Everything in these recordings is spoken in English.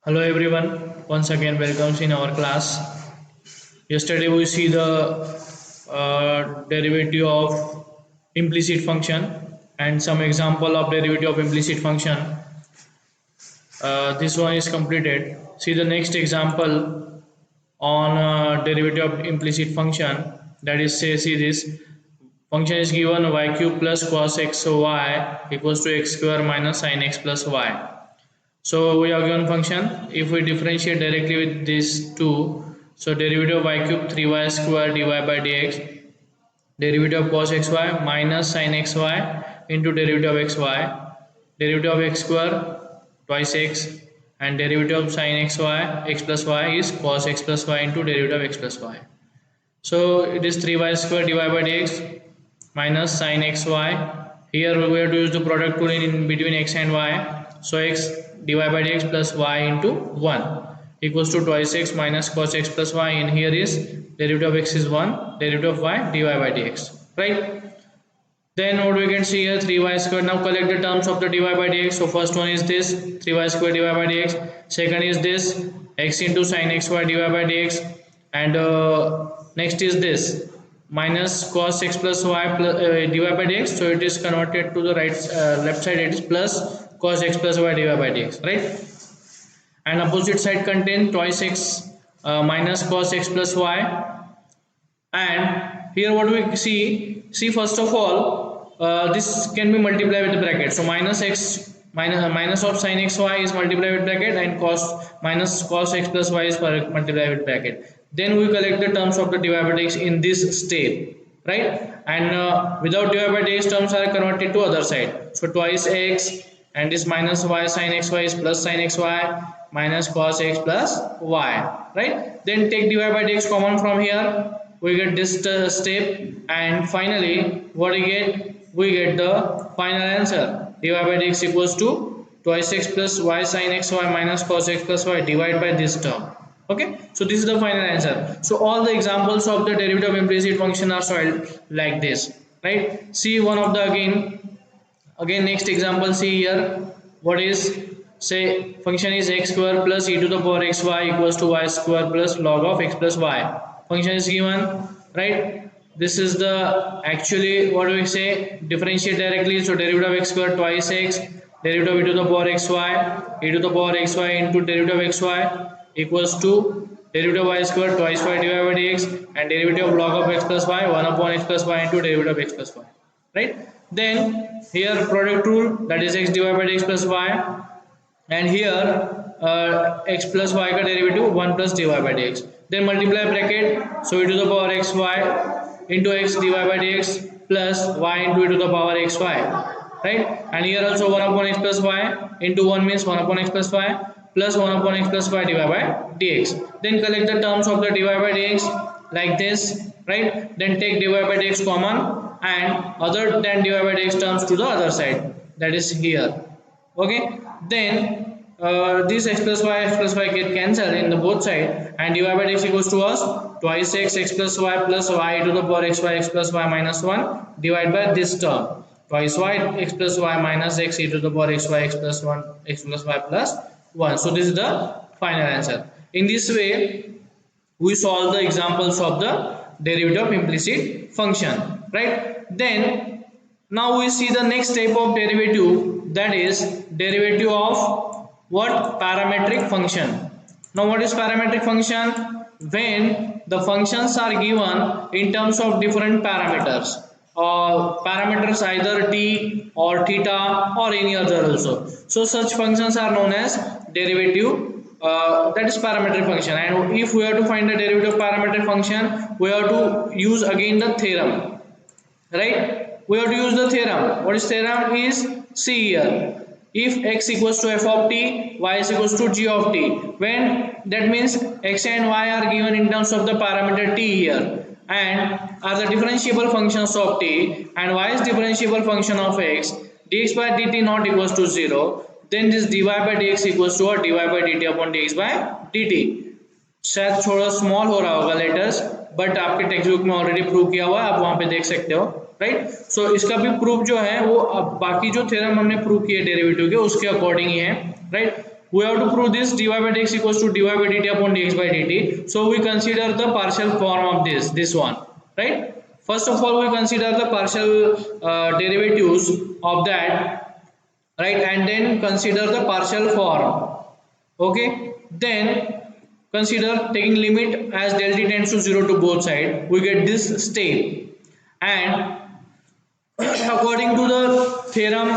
Hello everyone, once again welcomes in our class. Yesterday we see the derivative of implicit function and some example of derivative of implicit function. This one is completed. See the next example on derivative of implicit function, that is, say, see this function is given y cube plus cos x y equals to x square minus sin x plus y. So we have given function. If we differentiate directly with these two, so derivative of y cube 3y square dy by dx, derivative of cos xy minus sin xy into derivative of xy, derivative of x square twice x, and derivative of sin xy x plus y is cos x plus y into derivative of x plus y. So it is 3y square dy by dx minus sin xy. Here we have to use the product rule in between x and y. So x dy by dx plus y into 1 equals to twice x minus cos x plus y, and here is derivative of x is 1, derivative of y dy by dx, right? Then what we can see here, 3y square. Now collect the terms of the dy by dx. So first one is this 3y square dy by dx, second is this x into sin xy dy by dx, and next is this minus cos x plus y plus, dy by dx. So it is converted to the left side, it is plus cos x plus y dy by dx, right? And opposite side contain twice x minus cos x plus y. And here what we see first of all, this can be multiplied with the bracket. So minus x minus of sin xy is multiplied with bracket, and minus cos x plus y is multiplied with bracket. Then we collect the terms of the dy by dx in this step, right? And without dy by dx, terms are converted to other side. So twice x, and this minus y sin xy is plus sin xy minus cos x plus y, right? Then take dy by dx common from here, we get this step, and finally what we get the final answer. Dy by dx equals to twice x plus y sin xy minus cos x plus y divided by this term. Okay, so this is the final answer. So all the examples of the derivative of implicit function are solved like this, right? See one of the again next example. See here, what is, say, function is x square plus e to the power xy equals to y square plus log of x plus y. Function is given, right? This is the actually what we say, differentiate directly. So derivative of x square twice x, derivative of e to the power xy, e to the power xy into derivative of xy equals to derivative of y square twice y divided by dx, and derivative of log of x plus y 1 upon x plus y into derivative of x plus y, right? Then here product rule, that is x divided by dx plus y, and here x plus y का derivative 1 plus dy by dx. Then multiply bracket, so e to the power xy into x dy by dx plus y into e to the power xy, right? And here also 1 upon x plus y into 1 means 1 upon x plus y plus 1 upon x plus y divided by dx. Then collect the terms of the dy by dx like this, right? Then take dy by dx common, and other than dy by dx terms to the other side, that is here. Okay, then this x plus y get cancelled in the both side, and dy by dx equals to us twice x plus y plus y to the power xy x plus y minus 1 divided by this term twice y x plus y minus x e to the power xy x plus 1 x plus y plus 1. So this is the final answer. In this way we solve the examples of the derivative of implicit function, right? Then now we see the next type of derivative, that is derivative of what? Parametric function. Now what is parametric function? When the functions are given in terms of different parameters, parameters either t or theta or any other also. So such functions are known as derivative, that is parametric function. And if we have to find the derivative of parametric function, we have to use again the theorem, right? We have to use the theorem. What is theorem is, see here, if x equals to f of t, y is equals to g of t, when that means x and y are given in terms of the parameter t here, and are the differentiable functions of t, and y is differentiable function of x, dx by dt not equals to 0, then this dy by dx equals to dy by dt upon dx by dt. शायद थोड़ा small हो रहा होगा letters, but आपके text book में already prove किया हुआ है, आप वहां पे देख सकते हो, राइट? सो इसका भी प्रूफ जो है वो अब बाकी जो थ्योरम हमने प्रूव किए डेरिवेटिव के उसके अकॉर्डिंग ही है, right? we have to prove this dy by dx equals to dy by dt upon dx by dt. So we consider the partial form of this one, right? First of all, we consider the partial derivatives of that, right? And then consider the partial form. Okay, then consider taking limit as del t tends to 0 to both sides, we get this step. And according to the theorem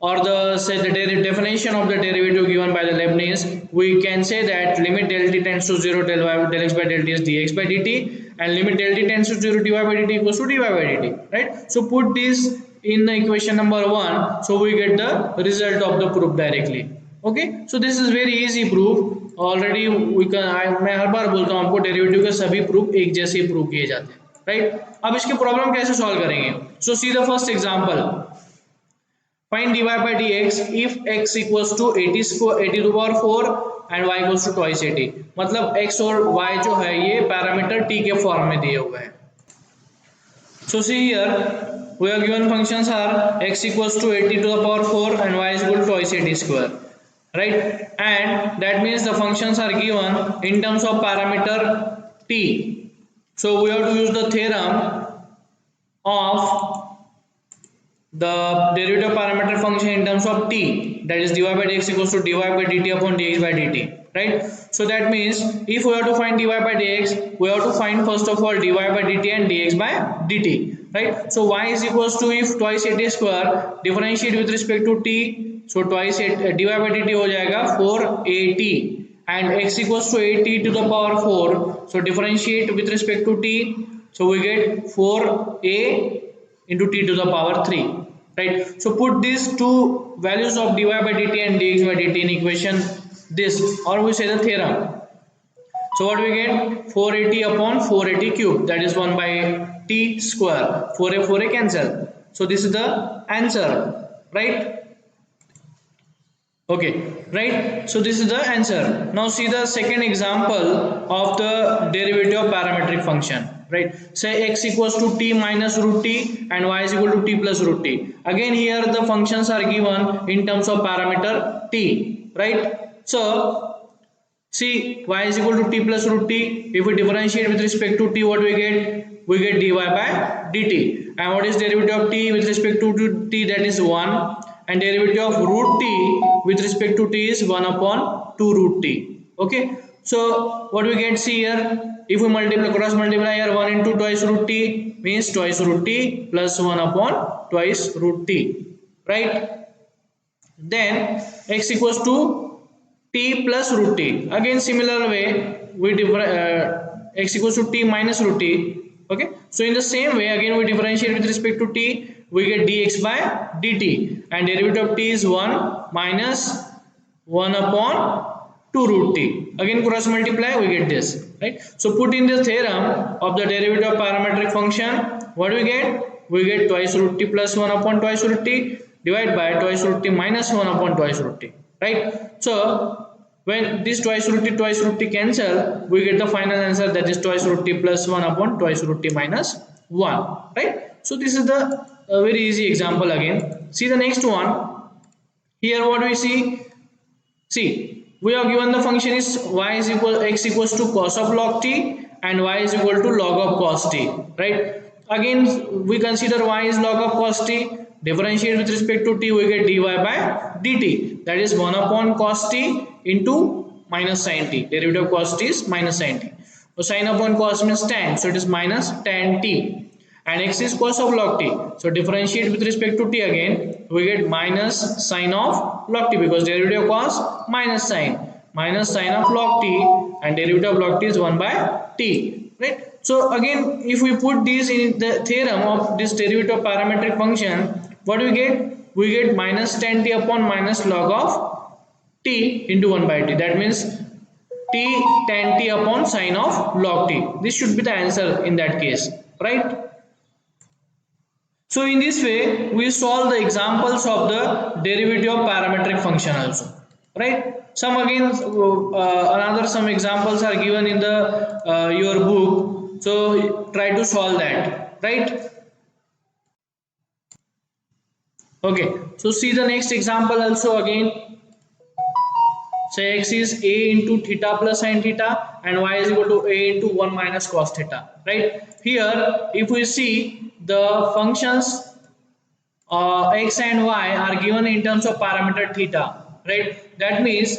or the say the definition of the derivative given by the Leibniz, we can say that limit del t tends to 0 del x by del t is dx by dt, and limit del t tends to 0 dy by dt equals to dy by dt, right? So put this in the equation number 1, so we get the result of the proof directly. Okay, so this is very easy proof already. We can मैं हर बार बोलता हूँ आपको derivative के सभी proof एक जैसे ही prove किए जाते हैं, राइट? अब इसके प्रॉब्लम कैसे सॉल्व करेंगे? So see the first example, find dy by dx if x equals to 80 to the power 4 and y equals to twice 80. मतलब x और y जो है ये पैरामीटर t के फॉर्म में दिए हुए हैं. So see here we are given functions are x equals to 80 to the power 4 and y is equal to twice 80 square, right? And that means the functions are given in terms of parameter t. So we have to use the theorem of the derivative parameter function in terms of t, that is dy by dx equals to dy by dt upon dx by dt, right? So that means if we have to find dy by dx, we have to find first of all dy by dt and dx by dt, right? So y is equals to, if twice 80 square differentiate with respect to t, so twice dy by dt हो जाएगा 4at, and x equals to 80 to the power 4, so differentiate with respect to t, so we get 4a into t to the power 3, right? So put these two values of dy by dt and dx by dt in equation this, or we say the theorem. So what we get? 480 upon 480 cube, that is 1 by t square. 4a cancel, so this is the answer, right? Okay, right? So this is the answer. Now see the second example of the derivative of parametric function, right? Say x equals to t minus root t and y is equal to t plus root t. Again here the functions are given in terms of parameter t, right? So see y is equal to t plus root t. If we differentiate with respect to t, what we get? We get dy by dt. And what is derivative of t with respect to t? That is 1. And derivative of root t with respect to t is 1 upon 2 root t. Okay, so what we get, see here, if we multiply, cross multiply here, 1 into twice root t means twice root t plus 1 upon twice root t, right? Then x equals to t plus root t. Again similar way we x equals to t minus root t. Okay, so in the same way again we differentiate with respect to t, we get dx by dt, and derivative of t is 1 minus 1 upon 2 root t. Again cross multiply, we get this, right? So put in the theorem of the derivative of parametric function, what do we get? We get twice root t plus 1 upon twice root t divided by twice root t minus 1 upon twice root t, right? So when this twice root t cancel, we get the final answer, that is twice root t plus 1 upon twice root t minus 1, right? So this is the very easy example. Again see the next one. Here what we see, we are given the function is x equals to cos of log t and y is equal to log of cos t, right? Again we consider y is log of cos t, differentiate with respect to t, we get dy by dt, that is 1 upon cos t into minus sin t. Derivative of cos t is minus sin t. So sin upon cos means tan, so it is minus tan t, and x is cos of log t, so differentiate with respect to t, again we get minus sin of log t, because derivative of cos minus sin of log t, and derivative of log t is 1 by t, right? So again if we put these in the theorem of this derivative of parametric function, what do we get? We get minus tan t upon minus log of t into 1 by t, that means t tan t upon sin of log t. This should be the answer in that case, right? So in this way we solve the examples of the derivative of parametric function also, right? Some again another some examples are given in the your book, so try to solve that, right? Okay, so see the next example also. Again say x is a into theta plus sin theta and y is equal to a into 1 minus cos theta, right? Here if we see the functions x and y are given in terms of parameter theta, right? That means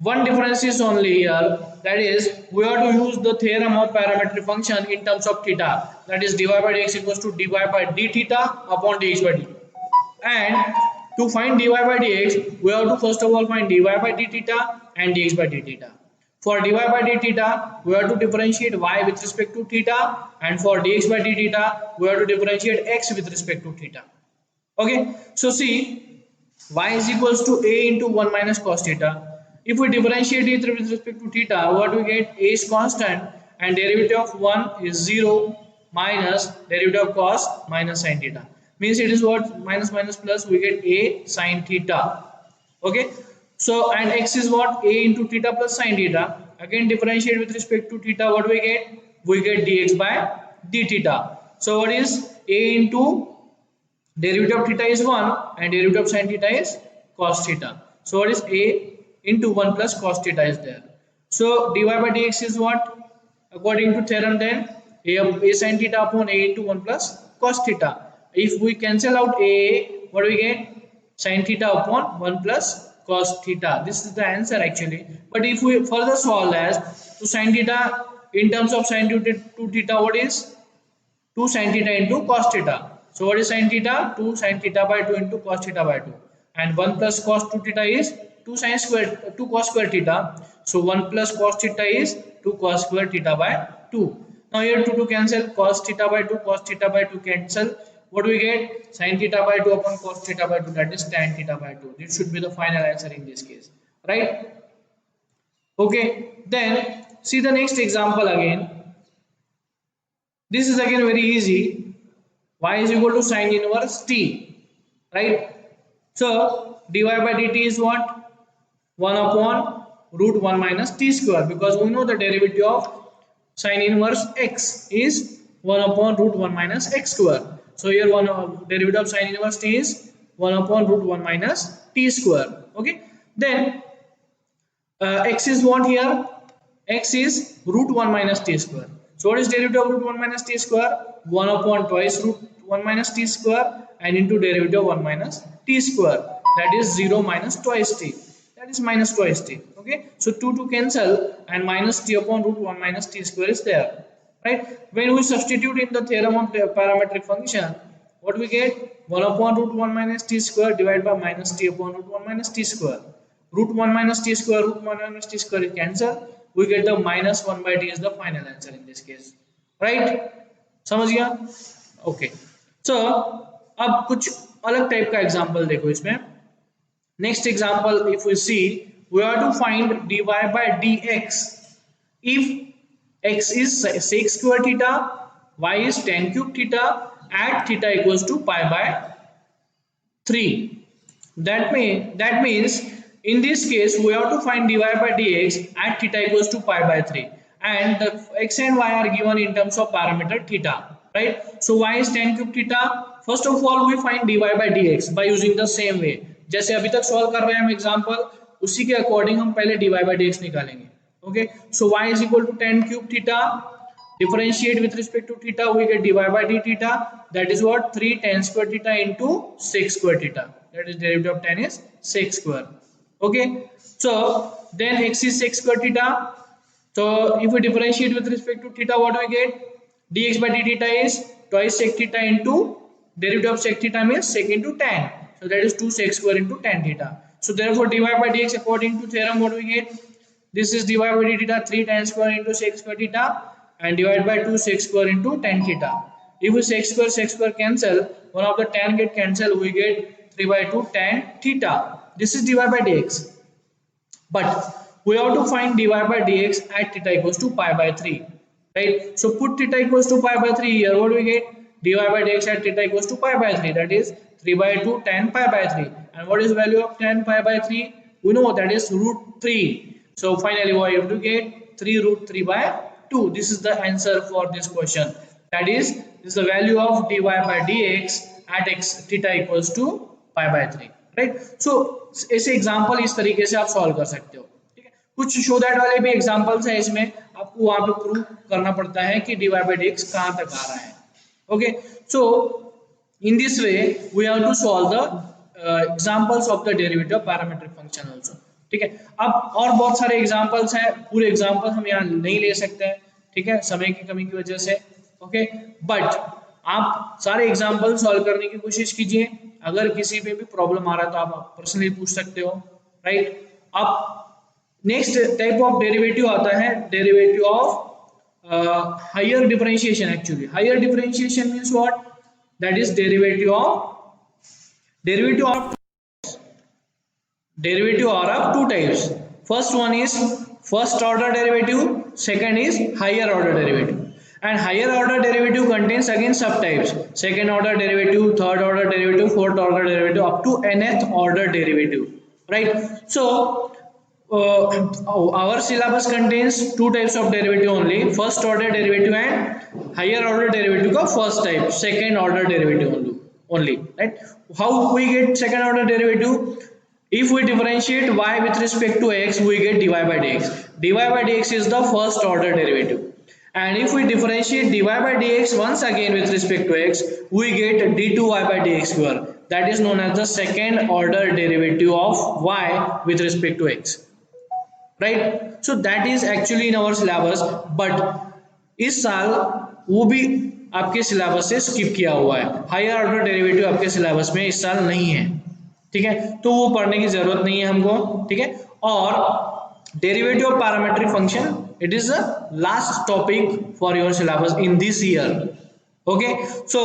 one difference is only here, that is we have to use the theorem of parametric function in terms of theta, that is dy by dx equals to dy by d theta upon dx by dt. And to find dy by dx, we have to first of all find dy by d theta and dx by d theta. For dy by d theta, we have to differentiate y with respect to theta, and for dx by d theta, we have to differentiate x with respect to theta. Okay, so see, y is equals to a into 1 minus cos theta. If we differentiate it with respect to theta, what we get? A is constant and derivative of 1 is 0 minus derivative of cos minus sin theta. Means it is what? Minus minus plus, we get a sin theta. Okay, so and x is what? A into theta plus sin theta. Again differentiate with respect to theta, what we get? We get dx by d theta. So what is a into derivative of theta is 1 and derivative of sin theta is cos theta. So what is a into 1 plus cos theta is there. So dy by dx is what? According to theorem then a sin theta upon a into 1 plus cos theta. If we cancel out a, what do we get? Sin theta upon 1 plus cos theta. This is the answer actually. But if we further solve as to sin theta in terms of sin to theta, what is? 2 sin theta into cos theta. So what is sin theta? 2 sin theta by 2 into cos theta by 2. And 1 plus cos 2 theta is 2 sin square 2 cos square theta. So 1 plus cos theta is 2 cos square theta by 2. Now here 2 to cancel, cos theta by 2, cos theta by 2 cancel. What do we get? Sin theta by 2 upon cos theta by 2, that is tan theta by 2. This should be the final answer in this case, right? Okay, then see the next example again. This is again very easy. Y is equal to sin inverse t, right? So dy by dt is what? 1 upon root 1 minus t square, because we know the derivative of sin inverse x is 1 upon root 1 minus x square. So here one derivative of sin inverse t is 1 upon root 1 minus t square. Okay, then x is what here? X is root 1 minus t square. So what is derivative of root 1 minus t square? 1 upon twice root 1 minus t square and into derivative of 1 minus t square, that is 0 minus twice t, that is minus twice t. Okay, so 2 to cancel and minus t upon root 1 minus t square is there, right? When we substitute in the theorem of the parametric function, what we get? 1 upon root 1 minus t square divided by minus t upon root 1 minus t square. Root 1 minus t square, root 1 minus t square is cancel. We get the minus 1 by t is the final answer in this case, right? समझ गया? Okay. So अब कुछ अलग type का example देखो इसमें. Next example, if we see, we have to find dy by dx if x is sec square theta, y is tan cube theta, at theta equals to pi by 3. That means in this case we have to find dy by dx at theta equals to pi by 3, and the x and y are given in terms of parameter theta, right? So y is tan cube theta. First of all we find dy by dx by using the same way. जैसे अभी तक solve कर रहे हैं हम example, उसी के according हम पहले dy by dx निकालेंगे. Okay, so y is equal to tan cube theta, differentiate with respect to theta, we get dy by d theta, that is what? 3 tan square theta into sec square theta, that is derivative of tan is sec square. Okay, so then x is sec square theta, so if we differentiate with respect to theta, what do we get? Dx by d theta is twice sec theta into derivative of sec theta means sec into tan, so that is 2 sec square into tan theta. So therefore dy by dx according to theorem, what do we get? This is dy by d theta 3 tan square into sec square theta and divided by 2 sec square into tan theta. If we sec square cancel, one of the tan get cancel, we get 3 by 2 tan theta. This is dy by dx. But we have to find dy by dx at theta equals to pi by 3. Right? So put theta equals to pi by 3 here. What do we get? Dy by dx at theta equals to pi by 3. That is 3 by 2 tan pi by 3. And what is value of tan pi by 3? We know that is root 3. So finally we have to get 3 root 3 by 2. This is the answer for this question. That is, this is the value of dy by dx at x theta equals to pi by 3. Right? So ऐसे example इस तरीके से आप solve कर सकते हो. कुछ show that वाले भी एग्जांपल्स है इसमें, आपको वहां पे प्रूव करना पड़ता है कि dy by dx कहां तक आ रहा है. Okay, so in this way we have to solve the examples of the derivative of parametric function also. ठीक है, अब और बहुत सारे एग्जांपल्स हैं, पूरे एग्जांपल हम यहाँ नहीं ले सकते हैं, ठीक है, समय की कमी की वजह से. ओके, बट आप सारे एग्जांपल सॉल्व करने की कोशिश कीजिए. अगर किसी पे भी प्रॉब्लम आ रहा है तो आप पर्सनली पूछ सकते हो, राइट. अब नेक्स्ट टाइप ऑफ डेरिवेटिव आता है derivative of higher differentiation. Actually higher differentiation means what, that is derivative are of two types. First one is first order derivative, second is higher order derivative. And higher order derivative contains again subtypes: second order derivative, third order derivative, fourth order derivative, up to nth order derivative, right? So our syllabus contains two types of derivative only: first order derivative and higher order derivative का first type, second order derivative only, right? How we get second order derivative? If we differentiate y with respect to x, we get dy by dx. Dy by dx is the first order derivative, and if we differentiate dy by dx once again with respect to x, we get d2y by dx square. That is known as the second order derivative of y with respect to x, right? So that is actually in our syllabus, but इस साल वो भी आपके syllabus से skip किया हुआ है. Higher order derivative आपके सिलेबस में इस साल नहीं है, ठीक है, तो वो पढ़ने की जरूरत नहीं है हमको, ठीक है. और derivative of parametric function, it is the last topic for your syllabus in this year. Okay, so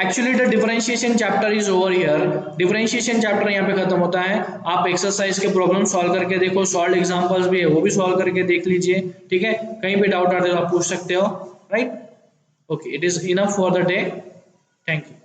actually the differentiation chapter is over here. differentiation chapter यहाँ पे खत्म होता है. आप एक्सरसाइज के प्रॉब्लम सॉल्व करके देखो, सॉल्व एग्जांपल्स भी है वो भी सॉल्व करके देख लीजिए, ठीक है. कहीं पे डाउट आते तो आप पूछ सकते हो, right. Okay, it is enough for the day. Thank you.